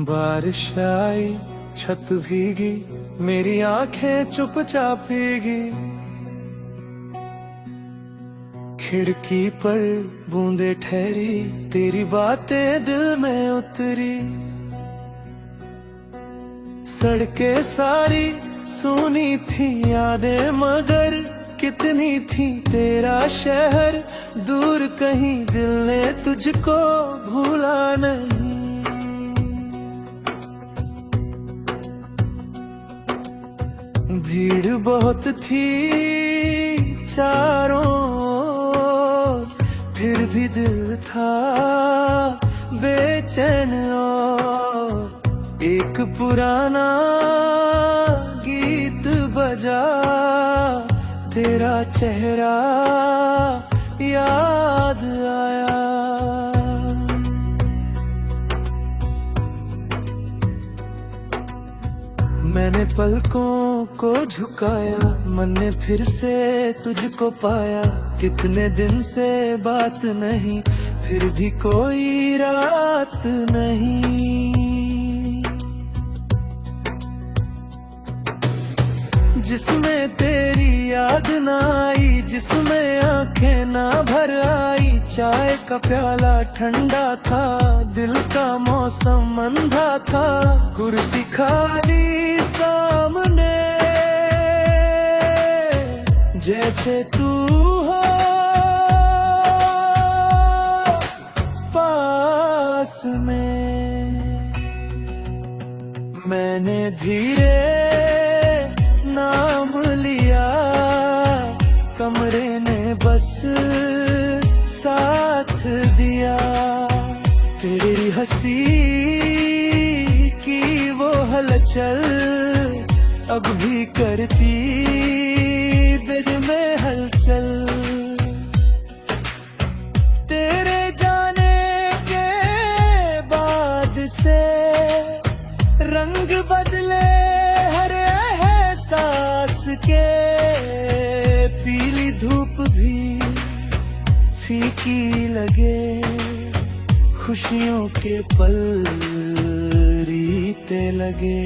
बारिश आई, छत भीगी, मेरी आंखें चुपचाप भीगी। खिड़की पर बूंदे ठहरी, तेरी बातें दिल में उतरी। सड़कें सारी सुनी थी यादें, मगर कितनी थी तेरा शहर दूर कहीं, दिल ने तुझको भूला नहीं। भीड़ बहुत थी चारों, फिर भी दिल था बेचैन। और एक पुराना गीत बजा, तेरा चेहरा याद आया। मैंने पलकों को झुकाया, मन ने फिर से तुझको पाया। कितने दिन से बात नहीं, फिर भी कोई रात नहीं। जिसमें तेरी याद ना आई, जिसमें आंखें ना भर आई। चाय का प्याला ठंडा था, दिल का मौसम अंधा था। कुर्सी खाली सामने, जैसे तू हो पास में। मैंने धीरे नाम लिया, कमरे ने बस साथ दिया। तेरी हंसी की वो हलचल अब भी करती दिल में हलचल। तेरे जाने के बाद से रंग बदले हर एहसास के। पीली धूप भी फीकी लगे, खुशियों के पल रीते लगे।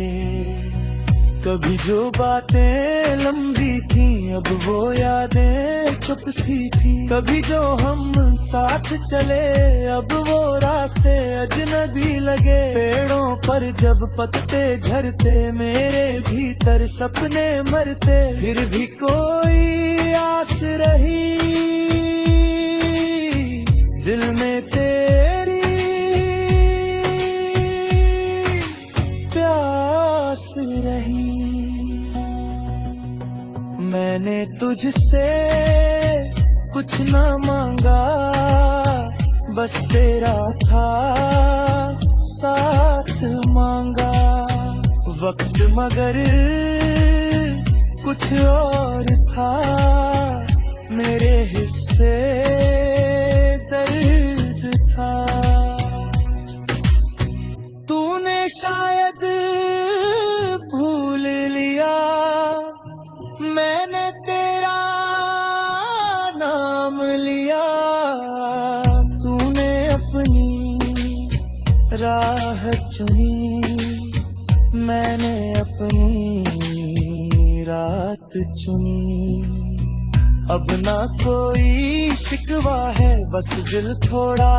कभी जो बातें लंबी थी, अब वो यादें चुप सी थी। कभी जो हम साथ चले, अब वो रास्ते अजनबी लगे। पेड़ों पर जब पत्ते झरते, मेरे भीतर सपने मरते। फिर भी कोई आस रही, दिल में तेरी प्यास रही। मैंने तुझसे कुछ ना मांगा, बस तेरा था साथ मांगा। वक्त मगर कुछ और था, मेरे हिस्से दर्द था। तूने शायद भूल लिया, मैंने तेरा नाम लिया। तूने अपनी राह चुनी, मैंने अपनी रात चुनी। अब ना कोई शिकवा है, बस दिल थोड़ा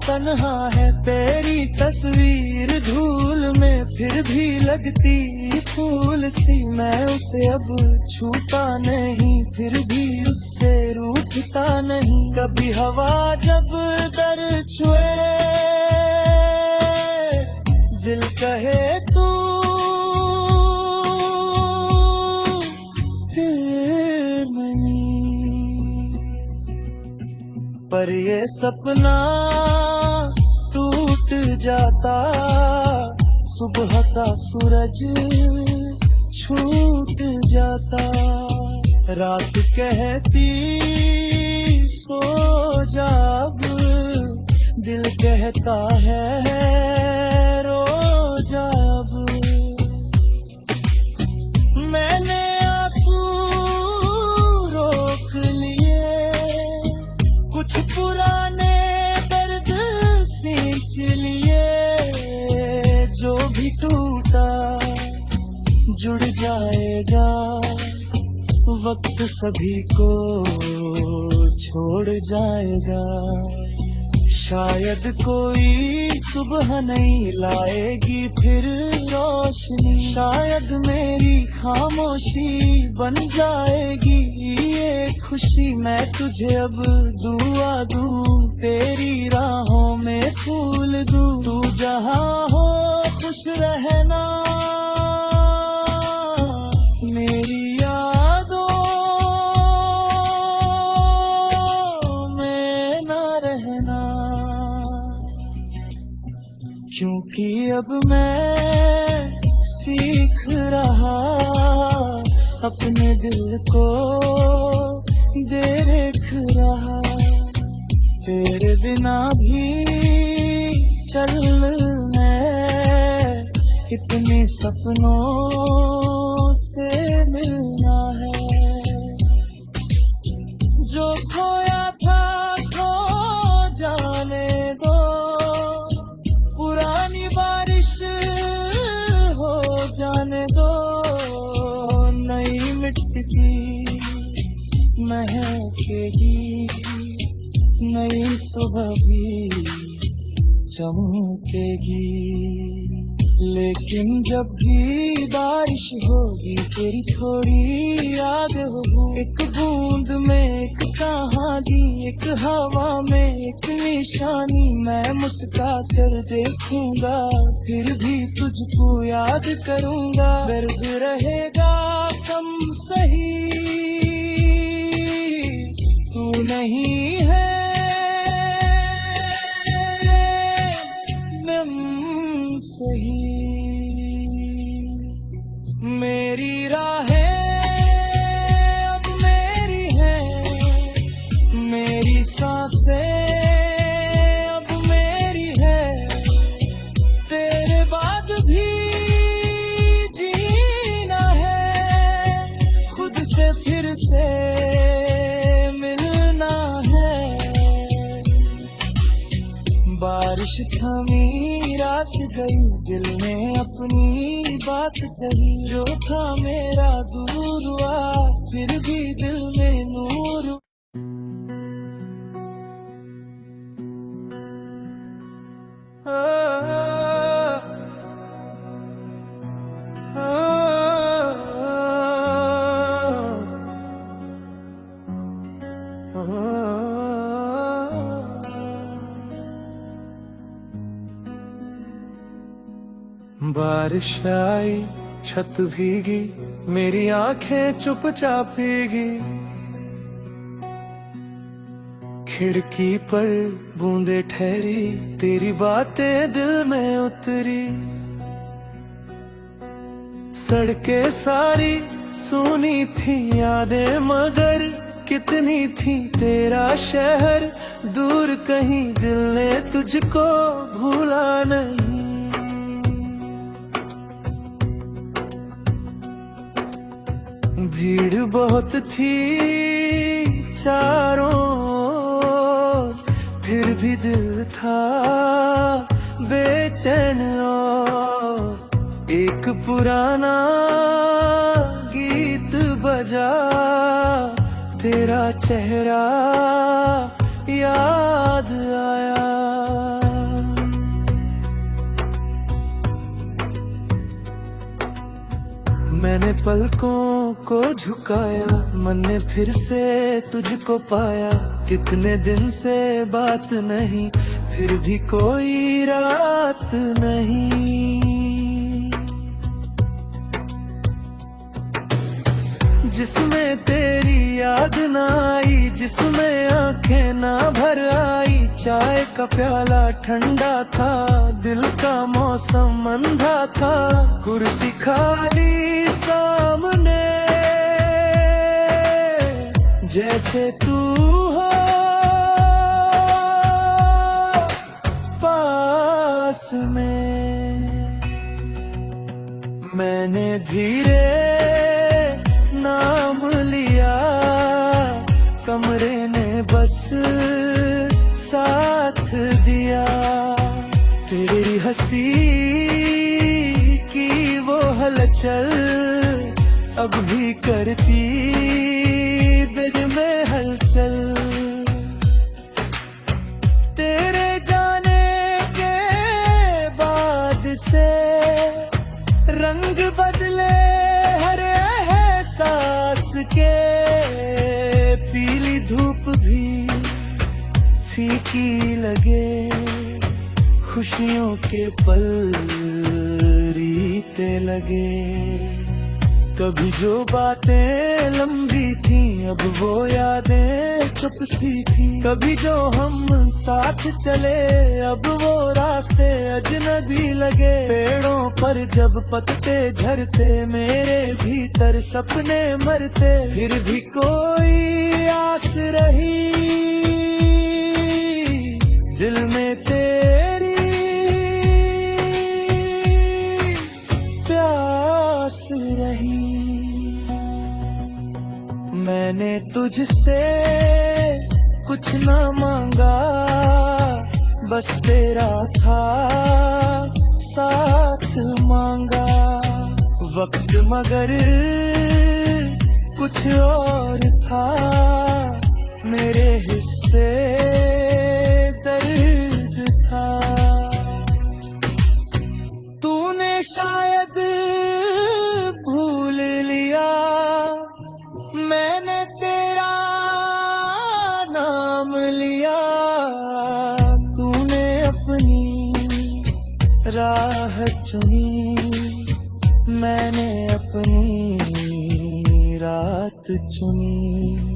तन्हा है। तेरी तस्वीर धूल में फिर भी लगती फूल सी। मैं उसे अब छूता नहीं, फिर भी उससे रूठता नहीं। कभी हवा जब दर छुए, दिल कहे तू फिर नहीं। पर ये सपना टूट जाता, सुबह का सूरज छूट जाता। रात कहती सो जा अब, दिल कहता है रो जा अब। मैंने आंसू रोक लिए, कुछ पुराने दर्द सींच लिए। जो भी टूटा जुड़ जाएगा, वक्त सभी को छोड़ जाएगा। शायद कोई सुबह नहीं लाएगी फिर रोशनी, शायद मेरी खामोशी बन जाएगी ये खुशी। मैं तुझे अब दुआ दूं, तेरी राहों में फूल दूं। तू जहाँ हो खुश रहना, मेरी यादों में ना रहना। क्योंकि अब मैं सीख रहा अपने दिल को देख रहा। तेरे बिना भी चल मैं, इतने सपनों से मिलना है। जो खोया था खो जाने दो, पुरानी बारिश हो जाने दो। नई मिट्टी महकेगी, नई सुबह भी चमकेगी। लेकिन जब भी बारिश होगी, तेरी थोड़ी याद होगी। एक बूंद में एक कहानी, एक हवा में एक निशानी। मैं मुस्कुरा कर देखूंगा, फिर भी तुझको याद करूंगा। दर्द रहेगा कम सही, तू नहीं है गम सही। मेरी राहें अब मेरी हैं, मेरी सांसें अब मेरी है। तेरे बाद भी जीना है, खुद से फिर से मिलना है। बारिश थमी रात गई, दिल ने अपनी बात कही। जो था मेरा दूर हुआ, फिर भी दिल में नूर। बारिश आई, छत भीगी, मेरी आंखें चुपचाप भीगी। खिड़की पर बूंदे ठहरी, तेरी बातें दिल में उतरी। सड़कें सारी सुनी थी यादें, मगर कितनी थी तेरा शहर दूर कहीं। दिल ने तुझको भूला नहीं। भीड़ बहुत थी चारों ओर, फिर भी दिल था बेचैन। और एक पुराना गीत बजा, तेरा चेहरा याद आया। मैंने पलकों को झुकाया, मन ने फिर से तुझको पाया। कितने दिन से बात नहीं, फिर भी कोई रात नहीं। जिसमें तेरी याद ना आई, जिसमें आंखें ना भर आई। चाय का प्याला ठंडा था, दिल का मौसम अंधा था। कुर्सी खाली सामने, जैसे तू हो पास में। मैंने धीरे नाम लिया, कमरे ने बस साथ दिया। तेरी हंसी की वो हलचल अब भी करती दिल में हलचल। तेरे जाने के बाद से रंग बदले हर एहसास के। पीली धूप भी फीकी लगे, खुशियों के पल रीते लगे। कभी जो बातें लंबी थी अब वो यादें चुप सी थी। कभी जो हम साथ चले अब वो रास्ते अजनबी लगे। पेड़ों पर जब पत्ते झरते मेरे भीतर सपने मरते। फिर भी कोई आस रही दिल में तेरी प्यास रही। मैंने तुझसे कुछ ना मांगा, बस तेरा था साथ मांगा। वक्त मगर कुछ और था, मेरे हिस्से दर्द था। तूने शायद भूल लिया, मैंने तेरा नाम लिया। तूने अपनी राह चुनी, मैंने अपनी रात चुनी।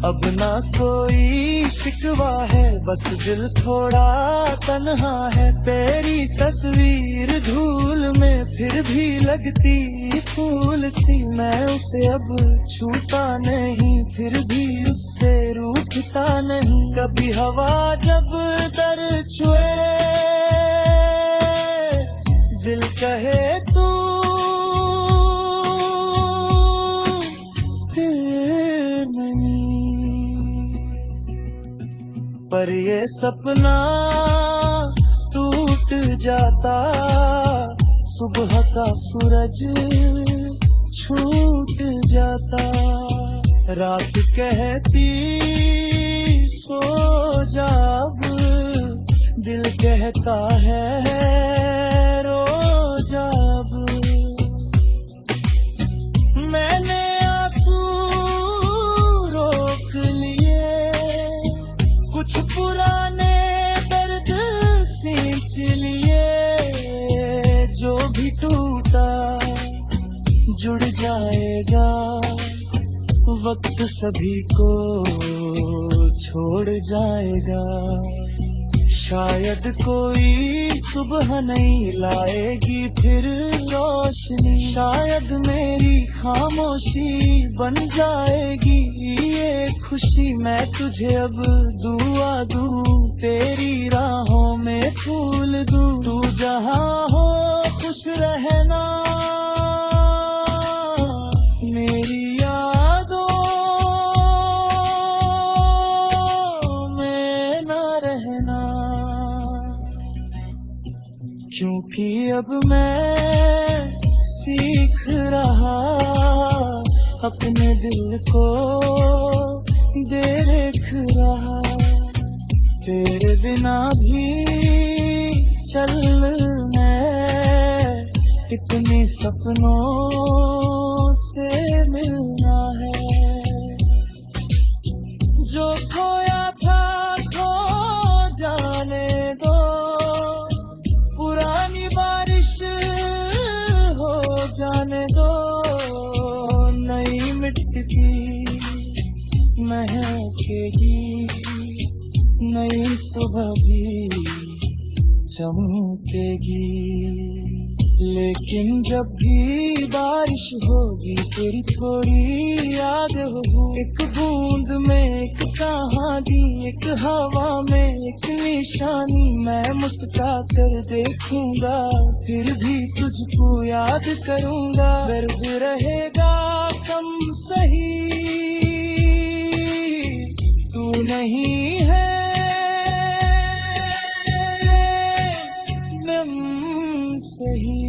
अब ना कोई शिकवा है, बस दिल थोड़ा तन्हा है। तेरी तस्वीर धूल में फिर भी लगती फूल सी। मैं उसे अब छूता नहीं, फिर भी उससे रूठता नहीं। कभी हवा जब दर छुए दिल कहे तू फिर नहीं। पर ये सपना टूट जाता, सुबह का सूरज छूट जाता। रात कहती सो जा अब, दिल कहता है रो जा अब। मैंने आंसू रोक लिए, कुछ पुराने दर्द सींच लिए। जो भी टूटा जुड़ जाएगा, वक्त सभी को छोड़ जाएगा। शायद कोई सुबह नहीं लाएगी फिर रोशनी। शायद मेरी खामोशी बन जाएगी ये खुशी। मैं तुझे अब दुआ दूं, तेरी राहों में फूल दूं। तू जहाँ हो खुश रहना, मेरी यादों में ना रहना। क्योंकि अब मैं सीख रहा अपने दिल को देख रहा। तेरे बिना भी चल मैं इतने सपनों से मिलना है। जो खोया था खो जाने दो, पुरानी बारिश हो जाने दो। नई मिट्टी महकेगी, नई सुबह भी चमकेगी। लेकिन जब भी बारिश होगी तेरी थोड़ी याद होगी। एक बूंद में एक कहानी, एक हवा में एक निशानी, मैं मुस्कुरा कर देखूंगा फिर भी तुझको याद करूंगा। दर्द रहेगा कम सही, तू नहीं है सही।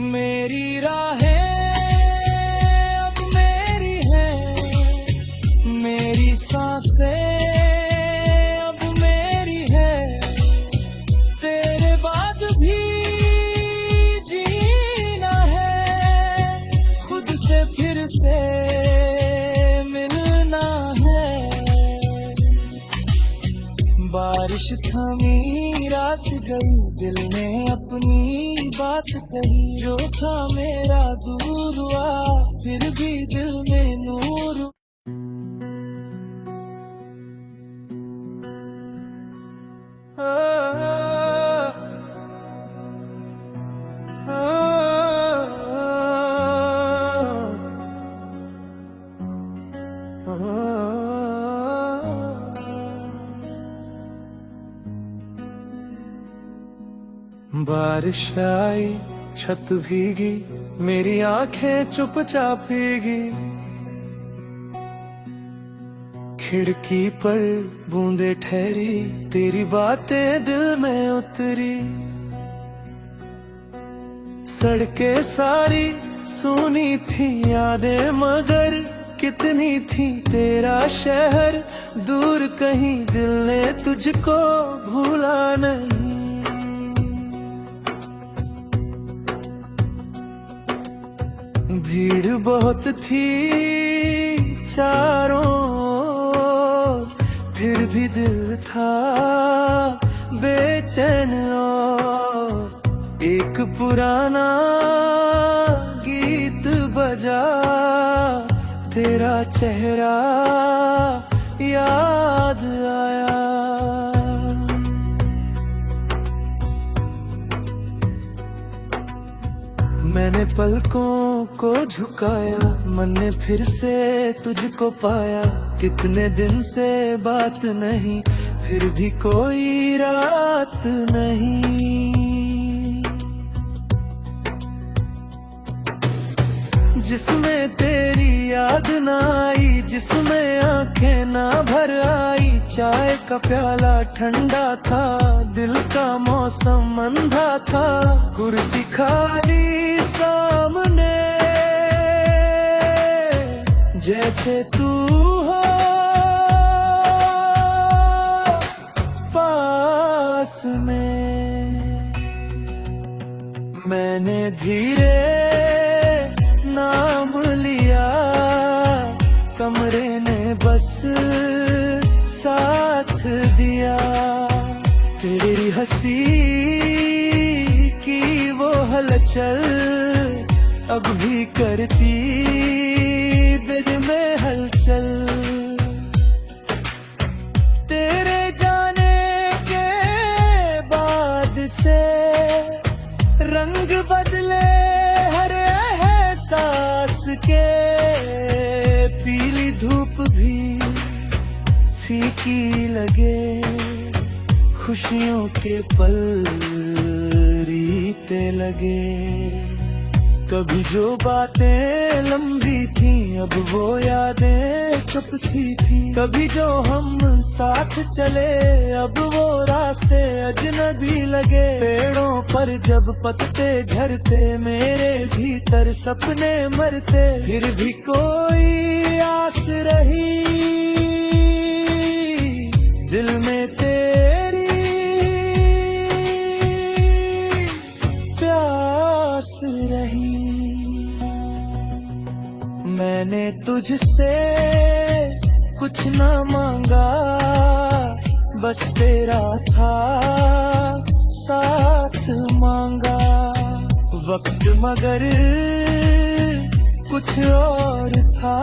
मेरी राहें अब मेरी हैं, मेरी सांसें अब मेरी है, तेरे बाद भी जीना है, खुद से फिर से मिलना है। बारिश थमी रात गई, दिल ने अपनी बात कही, जो था मेरा दूर हुआ फिर भी दिल में नूर। बारिश आई छत भीगी, मेरी आंखें चुपचाप भीगी, खिड़की पर बूंदे ठहरी, तेरी बातें दिल में उतरी। सड़कें सारी सुनी थी यादें मगर कितनी थी, तेरा शहर दूर कहीं, दिल ने तुझको भूला नहीं। भीड़ बहुत थी चारों, फिर भी दिल था बेचैन। एक पुराना गीत बजा, तेरा चेहरा याद आया। मैंने पलकों को झुकाया, मन ने फिर से तुझको पाया, कितने दिन से बात नहीं, फिर भी कोई रात नहीं। जिसमें तेरी याद ना आई, जिसमें आंखें ना भर आई, चाय का प्याला ठंडा था, दिल का मौसम अंधा था, कुर्सी खाली सामने, जैसे तू हो पास में। मैंने धीरे नाम लिया, कमरे ने बस साथ दिया, तेरी हंसी की वो हलचल अब भी करती दिल में हलचल। तेरे जाने के बाद से रंग बदले हर एहसास के, पीली धूप भी फीकी लगे, खुशियों के पल रीते लगे। कभी जो बातें लंबी थी अब वो यादें चुप सी थी, कभी जो हम साथ चले अब वो रास्ते अजनबी लगे। पेड़ों पर जब पत्ते झरते मेरे भीतर सपने मरते, फिर भी कोई आस रही दिल में तेरी प्यास रही। मैंने तुझसे कुछ ना मांगा, बस तेरा था साथ मांगा। वक्त मगर कुछ और था,